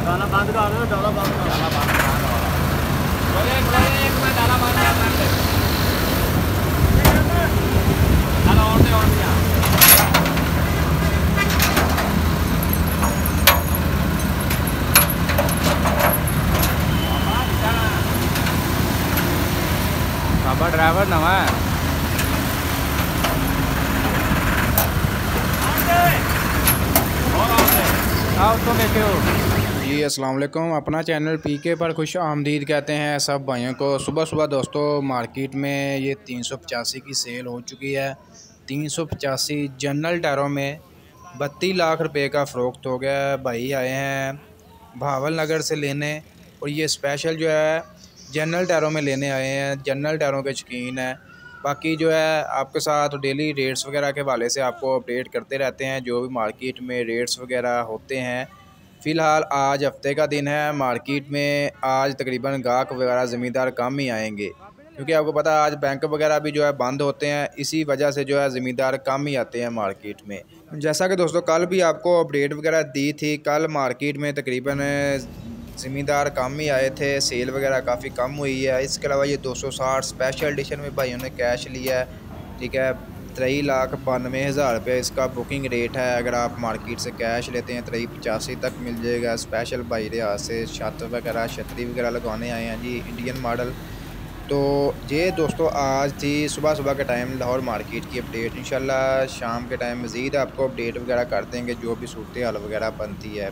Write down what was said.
डाला बंद कर दो, डाला बंद कर बाबा ड्राइवर नवा है। आओ तो कैसे हो जी, अस्सलाम वालेकुम। अपना चैनल पीके पर खुश आमदीद कहते हैं सब भाइयों को। सुबह सुबह दोस्तों मार्केट में ये 385 की सेल हो चुकी है। 385 जनरल टायरों में 32 लाख रुपए का फ़रोख्त हो गया है। भाई आए हैं भावल नगर से लेने, और ये स्पेशल जो है जनरल टायरों में लेने आए हैं। जनरल टायरों के शौकीन है। बाकी जो है आपके साथ डेली रेट्स वगैरह के हवाले से आपको अपडेट करते रहते हैं, जो भी मार्केट में रेट्स वगैरह होते हैं। फ़िलहाल आज हफ्ते का दिन है। मार्केट में आज तकरीबन गाहक वगैरह ज़मींदार कम ही आएंगे, क्योंकि आपको पता है आज बैंक वगैरह भी जो है बंद होते हैं। इसी वजह से जो है ज़मींदार कम ही आते हैं मार्केट में। जैसा कि दोस्तों कल भी आपको अपडेट वगैरह दी थी, कल मार्केट में तकरीबन ज़मींदार कम ही आए थे। सेल वगैरह काफ़ी कम हुई है। इसके अलावा ये 260 स्पेशल एडिशन में भाइयों ने कैश लिया है। ठीक है, 23,92,000 रुपये इसका बुकिंग रेट है। अगर आप मार्केट से कैश लेते हैं 83,85 तक मिल जाएगा। स्पेशल भाई रियाज से छत वगैरह छतरी वगैरह लगवाने आए हैं जी, इंडियन मॉडल। तो ये दोस्तों आज थी सुबह सुबह के टाइम लाहौर मार्केट की अपडेट। इंशाल्लाह शाम के टाइम मज़ीद आपको अपडेट वगैरह कर देंगे, जो भी सूरत हाल वगैरह बनती है।